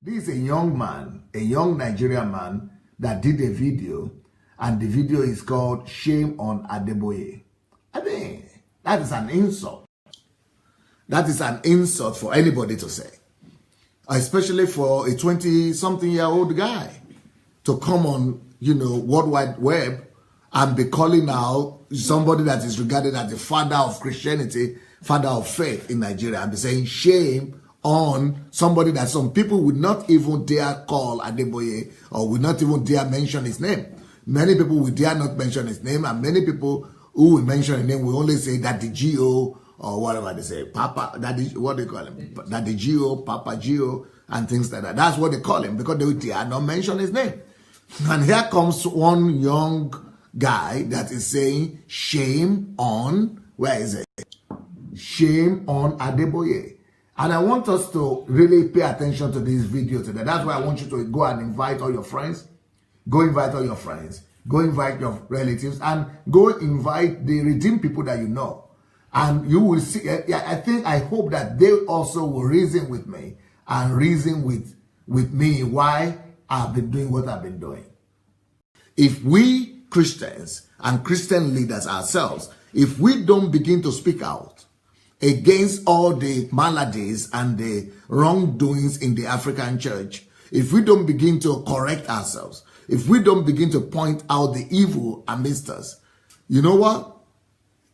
This is a young man, a young Nigerian man that did a video, and the video is called Shame on Adeboye. I mean, that is an insult. That is an insult for anybody to say, especially for a 20-something-year-old guy to come on, World Wide Web and be calling out somebody that is regarded as the father of Christianity, father of faith in Nigeria, and be saying shame on somebody that some people would not even dare call Adeboye or would not even dare mention his name. Many people would dare not mention his name, and many people who will mention his name will only say that the G.O. or whatever they say, Papa, that is what they call him, that the G.O., Papa G.O., and things like that. That's what they call him because they would dare not mention his name. And here comes one young guy that is saying shame on, where is it? Shame on Adeboye. And I want us to really pay attention to this video today. That's why I want you to go and invite all your friends. Go invite all your friends. Go invite your relatives. And go invite the redeemed people that you know. And you will see, I hope that they also will reason with me and reason with me why I've been doing what I've been doing. If we Christians and Christian leaders ourselves, if we don't begin to speak out against all the maladies and the wrongdoings in the African church, if we don't begin to correct ourselves, if we don't begin to point out the evil amidst us, you know what?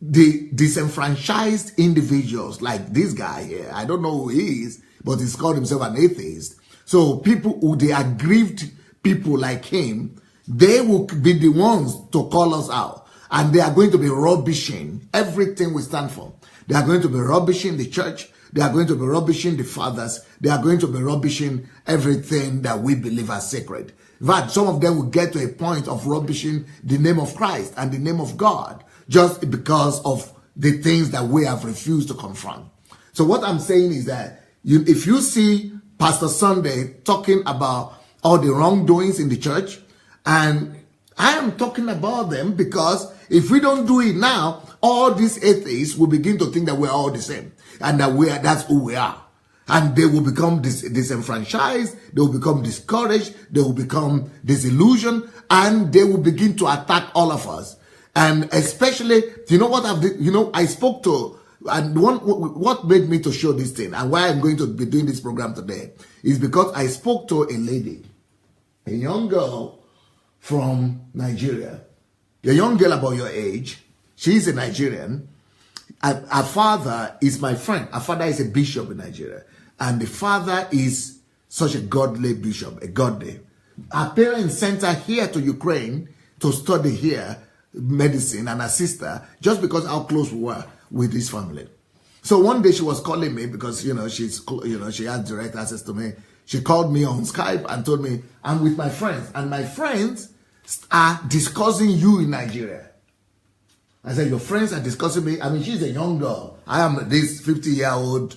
The disenfranchised individuals like this guy here, I don't know who he is, but he's called himself an atheist. So people who they aggrieved people like him, they will be the ones to call us out. And they are going to be rubbishing everything we stand for. They are going to be rubbishing the church. They are going to be rubbishing the fathers. They are going to be rubbishing everything that we believe as sacred. In fact, some of them will get to a point of rubbishing the name of Christ and the name of God just because of the things that we have refused to confront. So what I'm saying is that if you see Pastor Sunday talking about all the wrongdoings in the church, and I am talking about them because if we don't do it now, all these atheists will begin to think that we're all the same and that that's who we are. And they will become disenfranchised, they will become discouraged, they will become disillusioned, and they will begin to attack all of us. And especially, I spoke to, and what made me to show this thing and why I'm going to be doing this program today is because I spoke to a lady, a young girl from Nigeria, a young girl about your age. She's a Nigerian. Her father is my friend. Her father is a bishop in Nigeria. And the father is such a godly bishop, a godly. Her parents sent her here to Ukraine to study here medicine and her sister just because how close we were with this family. So one day she was calling me because, she has direct access to me. She called me on Skype and told me, I'm with my friends. And my friends are discussing you in Nigeria. I said, your friends are discussing me? I mean, she's a young girl. I am this 50-year-old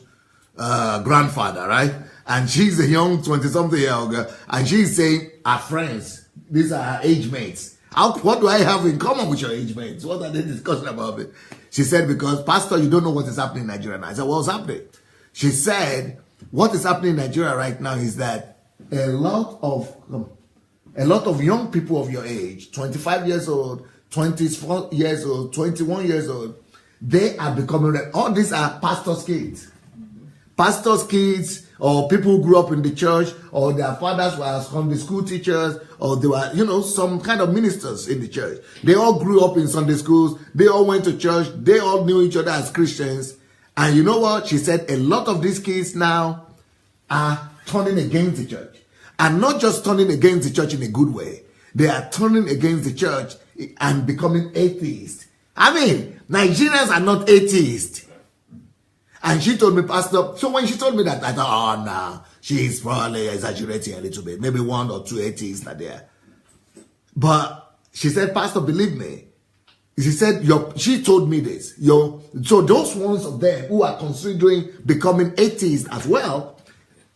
grandfather, right? And she's a young 20-something-year-old girl. And she's saying, our friends, these are her age mates. What do I have in common with your age mates? What are they discussing about me? She said, because, Pastor, you don't know what is happening in Nigeria now. I said, what's happening? She said, what is happening in Nigeria right now is that a lot of young people of your age, 25 years old, 24 years old, 21 years old, they are becoming, all these are pastors' kids. Pastors' kids, or people who grew up in the church, or their fathers were Sunday school teachers, or they were, some kind of ministers in the church. They all grew up in Sunday schools. They all went to church. They all knew each other as Christians. And you know what? She said a lot of these kids now are turning against the church. And not just turning against the church in a good way. They are turning against the church and becoming atheists. I mean, Nigerians are not atheists. And she told me, Pastor, so when she told me that, I thought, oh, no, she's probably exaggerating a little bit. Maybe one or two atheists are there. But she said, Pastor, believe me. She said, she told me this. So those ones of them who are considering becoming atheists as well,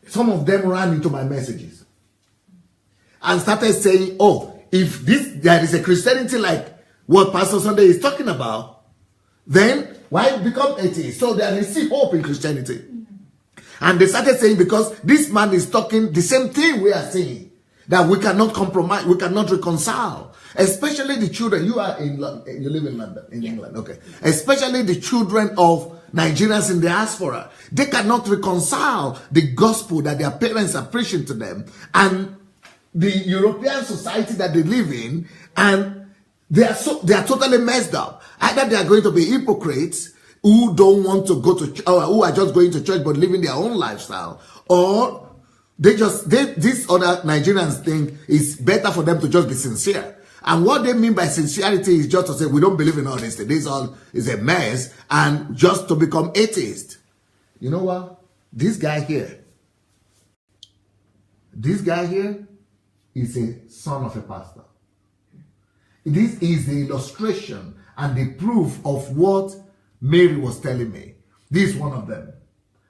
some of them ran into my messages and started saying, oh, if there is a Christianity like what Pastor Sunday is talking about, then why become atheists? So there is still hope in Christianity. And they started saying, because this man is talking the same thing we are saying, that we cannot compromise, we cannot reconcile. Especially the children, you live in London, in England, okay. Especially the children of Nigerians in diaspora. They cannot reconcile the gospel that their parents are preaching to them and the European society that they live in, and they are totally messed up. Either they are going to be hypocrites who don't want to go to, or who are just going to church but living their own lifestyle, or these other Nigerians think it's better for them to just be sincere. And what they mean by sincerity is just to say, we don't believe in all this. This all is a mess, and just to become atheist. You know what? This guy here is a son of a pastor. This is the illustration and the proof of what Mary was telling me. This is one of them.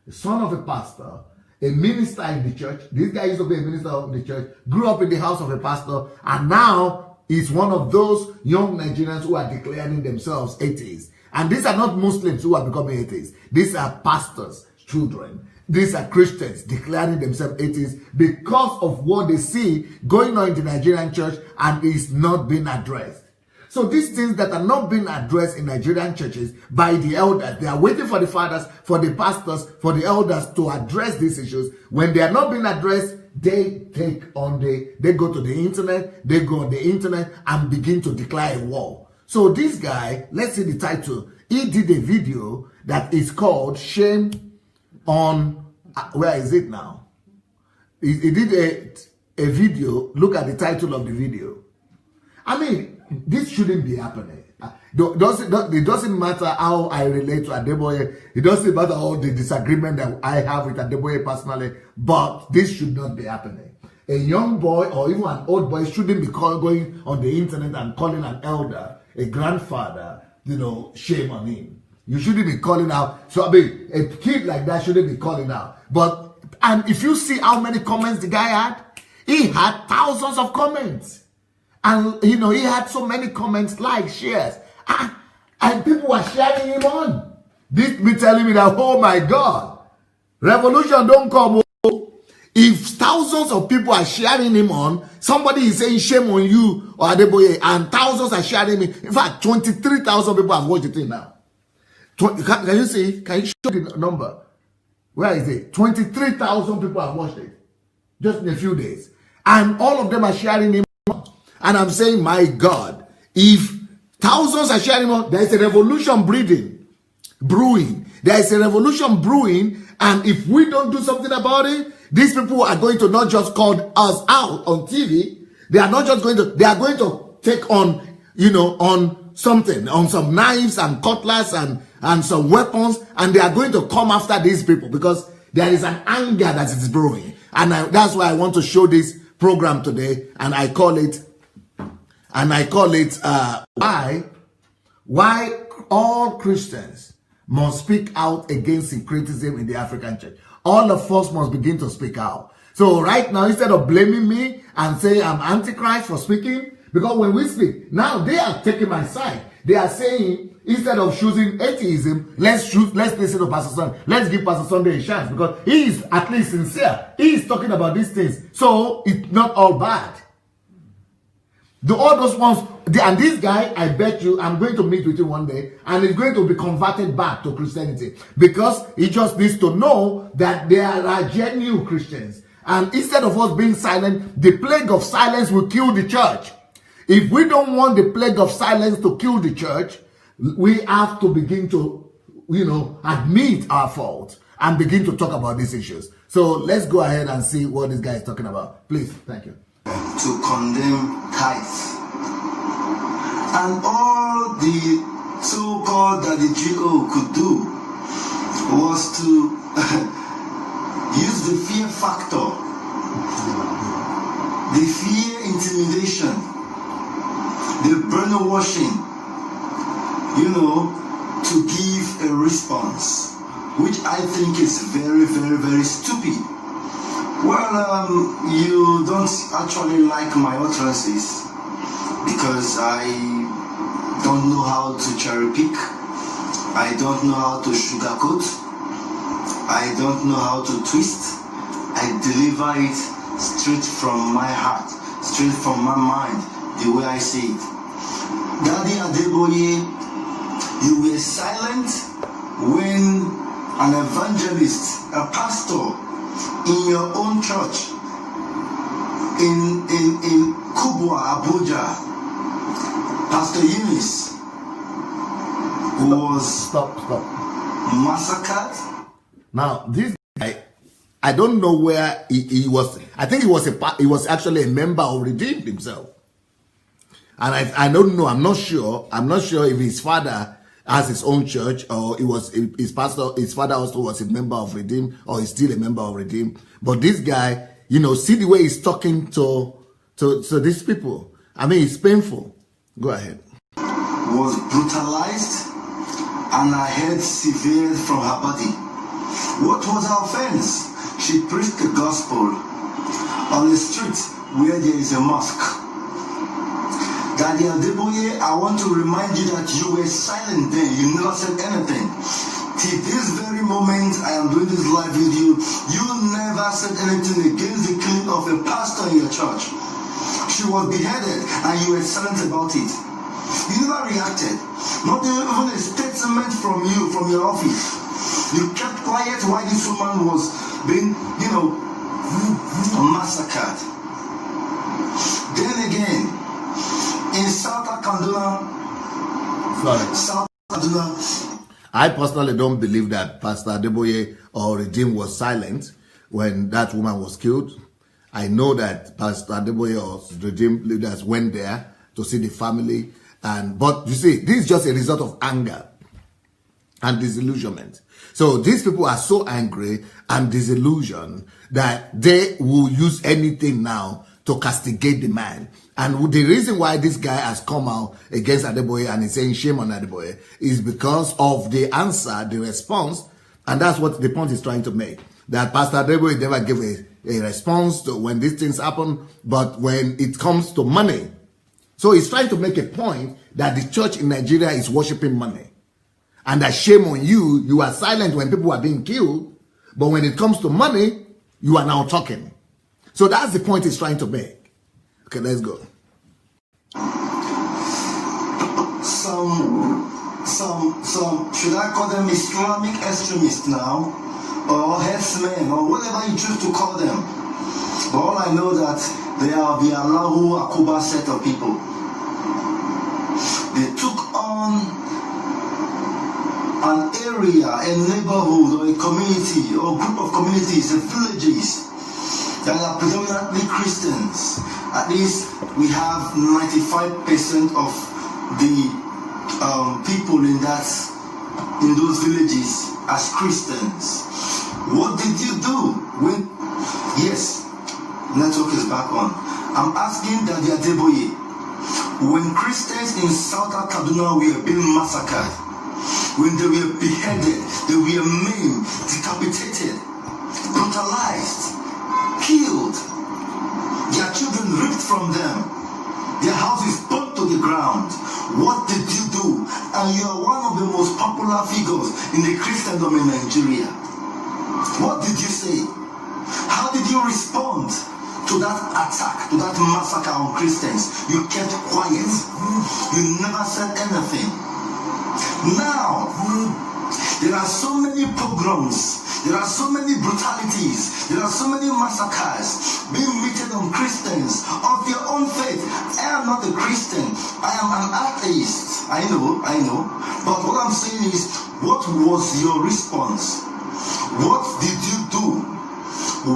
The son of a pastor, a minister in the church. This guy used to be a minister of the church, grew up in the house of a pastor, and now is one of those young Nigerians who are declaring themselves atheists. And these are not Muslims who are becoming atheists. These are pastors' children. These are Christians declaring themselves atheists because of what they see going on in the Nigerian church and is not being addressed. So these things that are not being addressed in Nigerian churches by the elders, they are waiting for the fathers, for the pastors, for the elders to address these issues. When they are not being addressed, they go to the internet, and begin to declare a war. So this guy, let's see the title. He did a video that is called Shame on, where is it now? He did a video. Look at the title of the video. I mean, this shouldn't be happening. It doesn't matter how I relate to Adeboye. It doesn't matter all the disagreement that I have with Adeboye personally, but this should not be happening. A young boy or even an old boy shouldn't be going on the internet and calling an elder, a grandfather, shame on him. You shouldn't be calling out. So I mean, a kid like that shouldn't be calling out. And if you see how many comments the guy had, he had thousands of comments. And, he had so many comments, likes, shares. And people were sharing him on. This be telling me that, oh my God, revolution don't come. If thousands of people are sharing him on, somebody is saying shame on you or Adeboye, and thousands are sharing him. In fact, 23,000 people have watched the thing now. Can you see? Can you show the number? Where is it? 23,000 people have watched it. Just in a few days. And all of them are sharing him on. And I'm saying, my God, if thousands are sharing on, there is a revolution brewing. There is a revolution brewing, and if we don't do something about it, these people are going to not just call us out on TV. They are not just going to, they are going to take on, on something, on some knives and cutlass and some weapons, and they are going to come after these people because there is an anger that is brewing. And that's why I want to show this program today, and I call it why all Christians must speak out against syncretism in the African church. All of us must begin to speak out. So right now, instead of blaming me and saying I'm Antichrist for speaking, because when we speak, now they are taking my side. They are saying, instead of choosing atheism, let's listen to Pastor Sunday. Let's give Pastor Sunday a chance because he is at least sincere. He is talking about these things. So it's not all bad. All those ones, and this guy, I bet you, I'm going to meet with him one day, and he's going to be converted back to Christianity because he just needs to know that there are genuine Christians. And instead of us being silent, the plague of silence will kill the church. If we don't want the plague of silence to kill the church, we have to begin to, admit our fault and begin to talk about these issues. So let's go ahead and see what this guy is talking about. Please, thank you. To condemn tithes. And all the so-called that the GO could do was to use the fear factor, the fear intimidation, the brainwashing, to give a response, which I think is very, very, very stupid. Well, you don't actually like my utterances because I don't know how to cherry pick. I don't know how to sugarcoat. I don't know how to twist. I deliver it straight from my heart, straight from my mind, the way I see it. Daddy Adeboye, you were silent when an evangelist, a pastor in your own church in Kubwa, Abuja, Pastor Eunice, was massacred. Now, this guy, I don't know where he was. I think he was actually a member of Redeemed himself. And I don't know. I'm not sure. I'm not sure if his father has his own church, or it was his pastor. His father also was a member of Redeemed, or he's still a member of Redeemed. But this guy, you know, see the way he's talking to these people. I mean, it's painful. Go ahead. Was brutalized, and her head severed from her body. What was her offense? She preached the gospel on the street where there is a mosque. Daddy Adeboye, I want to remind you that you were silent then. You never said anything. Till this very moment I am doing this live video, you never said anything against the killing of a pastor in your church. She was beheaded and you were silent about it. You never reacted. Not even a statement from you, from your office. You kept quiet while this woman was being, massacred. Then again, in South Kaduna, I personally don't believe that Pastor Adeboye or Redeemed was silent when that woman was killed. I know that Pastor Adeboye or Redeemed leaders went there to see the family. But you see, this is just a result of anger and disillusionment. So these people are so angry and disillusioned that they will use anything now to castigate the man. And the reason why this guy has come out against Adeboye and is saying shame on Adeboye is because of the answer, the response, and that's what the point is trying to make. That Pastor Adeboye never gave a response to when these things happen, but when it comes to money. So he's trying to make a point that the church in Nigeria is worshiping money. And that shame on you, you are silent when people are being killed, but when it comes to money, you are now talking. So that's the point he's trying to make. Okay, let's go. Some, should I call them Islamic extremists now? Or headsmen, or whatever you choose to call them. But all I know that they are the Allahu Akuba set of people. They took on an area, a neighborhood, or a community, or a group of communities, and villages that are predominantly Christians. At least we have 95% of the people in those villages as Christians. What did you do when? Yes, network is back on. I'm asking Daddy Adeboye, when Christians in South Kaduna were being massacred, when they were beheaded, they were maimed, decapitated, brutalized, killed, their children ripped from them, their houses burnt to the ground, what did you do? And you are one of the most popular figures in the Christendom in Nigeria. What did you say? How did you respond to that attack, to that massacre on Christians? You kept quiet. You never said anything. Now, there are so many pogroms, there are so many brutalities, there are so many massacres being meted on Christians of your own faith. I am not a Christian, I am an atheist. I know. But what I'm saying is, what was your response? What did you do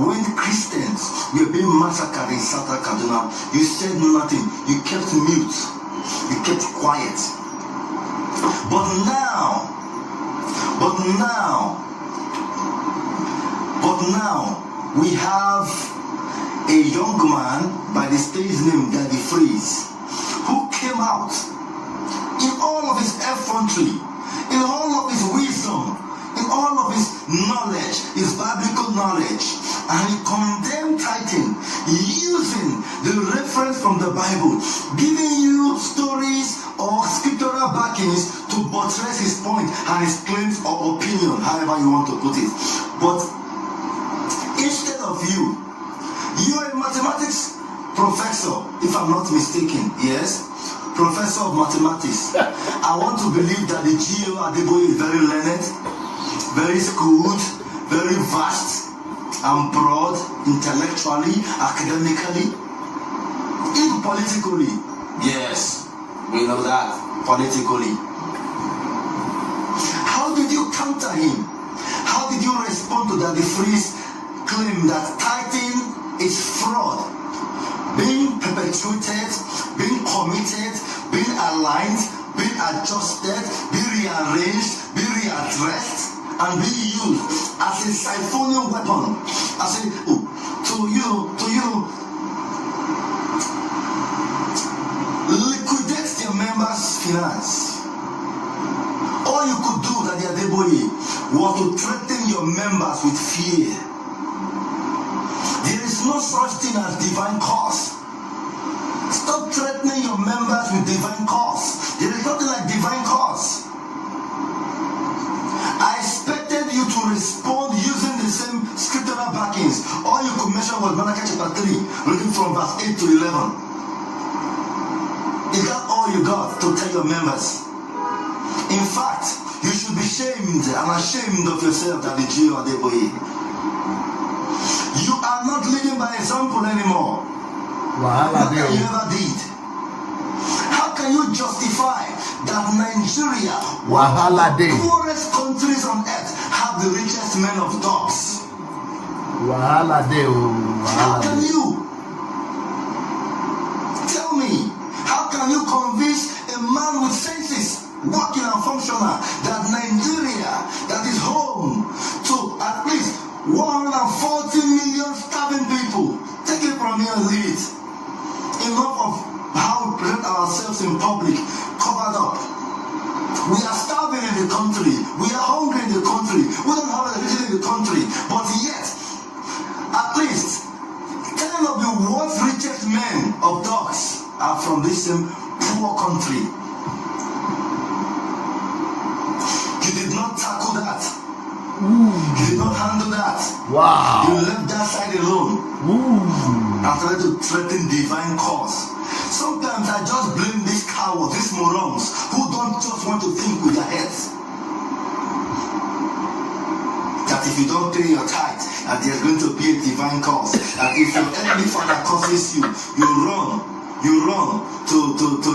when Christians were being massacred in South Kaduna? You said nothing. You kept mute. You kept quiet. But now, we have a young man by the stage name Daddy Freeze, who came out in all of his effrontery, in all of his wisdom, in all of his knowledge, his biblical knowledge, and he condemned tithing using the reference from the Bible, giving you stories or scriptural backings to buttress his point and his claims or opinion, however you want to put it. But instead of you are a mathematics professor, if I'm not mistaken, yes? Professor of mathematics. I want to believe that the G.O. Adeboye is very learned, very schooled, very vast and broad, intellectually, academically, even politically. Yes, we know that, politically. How did you counter him? How did you respond to that Freeze claim that tithing is fraud, being perpetuated, being committed, being aligned, being adjusted, being rearranged, being readdressed, and being used as a siphonic weapon, as a to liquidate their members' finance. All you could do, that the Adeboye, was to threaten your members with fear. There is no such thing as divine cause. Stop threatening your members with divine cause. There is nothing like divine cause. I expected you to respond using the same scriptural backings. All you could mention was Malachi chapter 3, reading from verse 8 to 11. Is that all you got to tell your members? In fact, you should be shamed and ashamed of yourself, that the G.O. Adeboye. You are not living by example anymore. Not that you ever did. How can you justify that Nigeria, one of the poorest countries on earth, have the richest men of dogs? How can you? Tell me, how can you convince a man with senses, working and functional, that Nigeria, that is home to at least 140 million starving people? Take it from here and leave it. Enough of how we present ourselves in public, covered up. We are starving in the country. We are hungry in the country. We don't have electricity in the country. But yet, at least 10 of the world's richest men of dogs are from this same poor country. You did not tackle that. You did not handle that. Wow. You left that side alone. And started to threaten divine cause. Sometimes I just blame these cowards, these morons, who don't just want to think with their heads. That if you don't pay your tithe, that there's going to be a divine cause. That if your earthly father curses you, you run to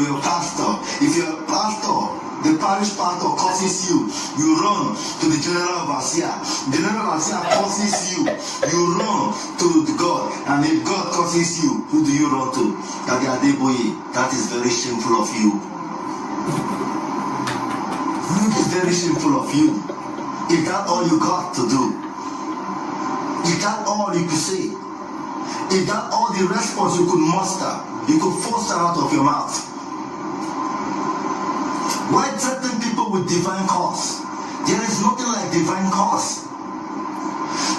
your pastor. If your pastor, the parish pastor, curses you, you run to the general overseer. The general overseer curses you, you run to God. And if God curses you, who do you run to? That the Adeboye. That is very shameful of you. It is very shameful of you. Is that all you got to do? Is that all you could say? Is that all the response you could muster? You could force out of your mouth? Why threaten people with divine cause? There is nothing like divine cause.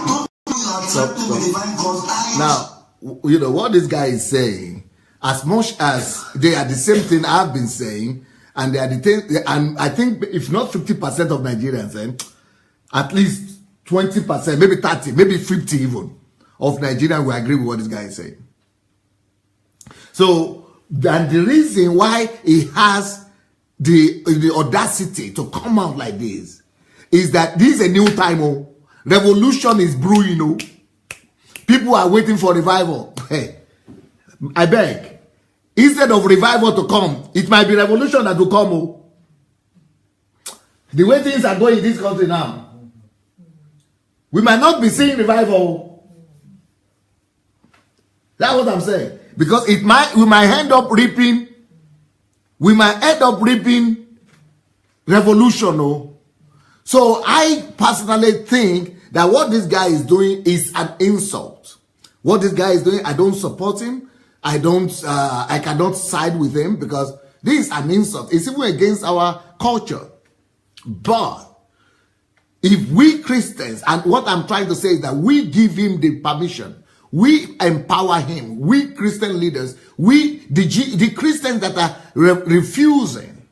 Don't you are threatening with divine cause? Now, you know what this guy is saying, as much as they are the same thing I've been saying, and they are the thing, and I think if not 50% of Nigerians, at least 20%, maybe 30, maybe 50 even, of Nigerians will agree with what this guy is saying. So, and the reason why he has the audacity to come out like this is that this is a new time. Oh, revolution is brewing. Oh, people are waiting for revival. Hey, I beg, instead of revival to come, it might be revolution that will come. Oh, the way things are going in this country now, we might not be seeing revival. That's what I'm saying. Because we might end up reaping revolution. Oh. So I personally think that what this guy is doing is an insult. What this guy is doing, I don't support him. I cannot side with him because this is an insult. It's even against our culture. But if we Christians, and what I'm trying to say is that we give him the permission, we empower him, we Christian leaders, we the Christians that are refusing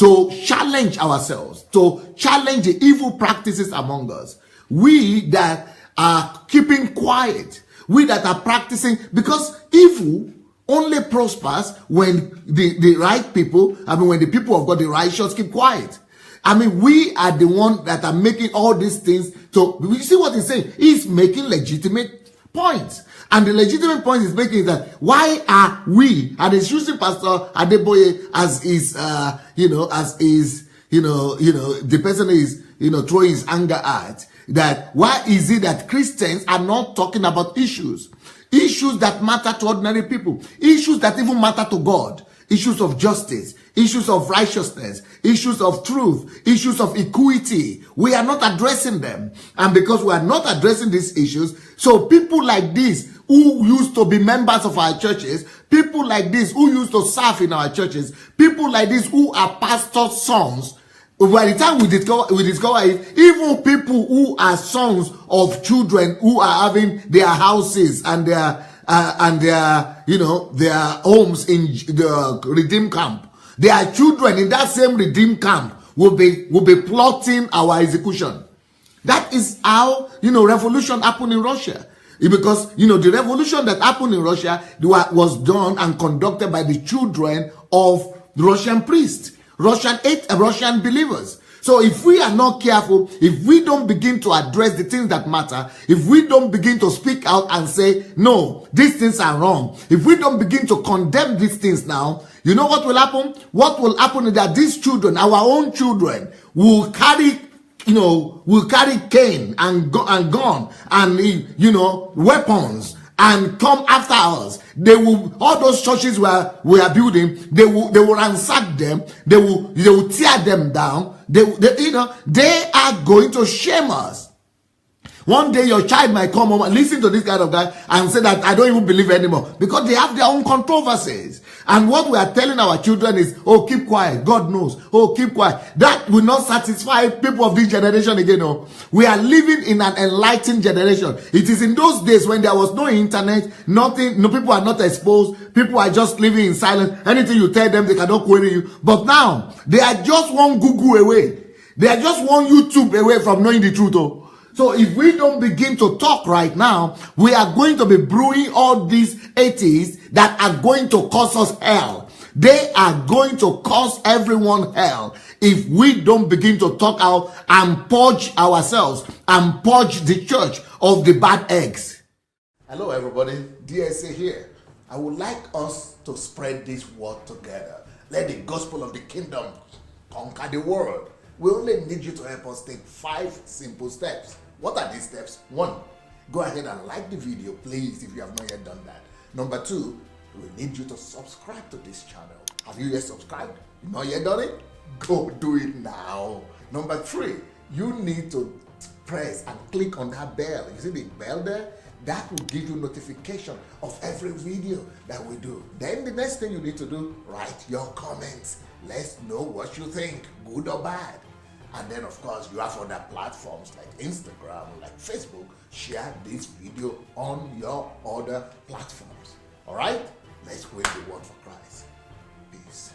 to challenge ourselves, to challenge the evil practices among us. We that are keeping quiet, we that are practicing, because evil only prospers when the right people, when the people of God, the righteous, keep quiet. We are the ones that are making all these things. So you see what he's saying? He's making legitimate points. And the legitimate point he's making is that why are we, and he's using Pastor Adeboye as is, the person is, throwing his anger at, that why is it that Christians are not talking about issues that matter to ordinary people, issues that even matter to God, issues of justice, issues of righteousness, issues of truth, issues of equity. We are not addressing them. And because we are not addressing these issues, so people like this who used to be members of our churches, people like this who used to serve in our churches, people like this who are pastors' sons, by the time we discover it, even people who are sons of children who are having their houses and their homes in the redeemed camp, their children in that same redeemed camp will be plotting our execution. That is how revolution happened in Russia. Because the revolution that happened in Russia was done and conducted by the children of Russian priests, Russian believers. So if we are not careful, if we don't begin to address the things that matter, if we don't begin to speak out and say, no, these things are wrong, if we don't begin to condemn these things now, you know what will happen? What will happen is that these children, our own children, will carry cane and gun and weapons and come after us. They will, all those churches we are building, they will ransack them, they will tear them down. They are going to shame us. One day your child might come home and listen to this kind of guy and say that I don't even believe anymore, because they have their own controversies. And what we are telling our children is, oh, keep quiet. God knows. Oh, keep quiet. That will not satisfy people of this generation again. No. We are living in an enlightened generation. It is in those days when there was no internet, nothing, no, people are not exposed. People are just living in silence. Anything you tell them, they cannot query you. But now, they are just one Google away. They are just one YouTube away from knowing the truth. Oh. So if we don't begin to talk right now, we are going to be brewing all these atheists that are going to cause us hell. They are going to cause everyone hell if we don't begin to talk out and purge ourselves and purge the church of the bad eggs. Hello everybody, DSA here. I would like us to spread this word together. Let the gospel of the kingdom conquer the world. We only need you to help us take 5 simple steps. What are these steps? 1, go ahead and like the video, please, if you have not yet done that. Number 2, we need you to subscribe to this channel. Have you yet subscribed? You not yet done it? Go do it now. Number 3, you need to press and click on that bell. You see the bell there? That will give you notification of every video that we do. Then the next thing you need to do, write your comments. Let's know what you think, good or bad. And then, of course, you have other platforms like Instagram, like Facebook. Share this video on your other platforms. All right? Let's win the world for Christ. Peace.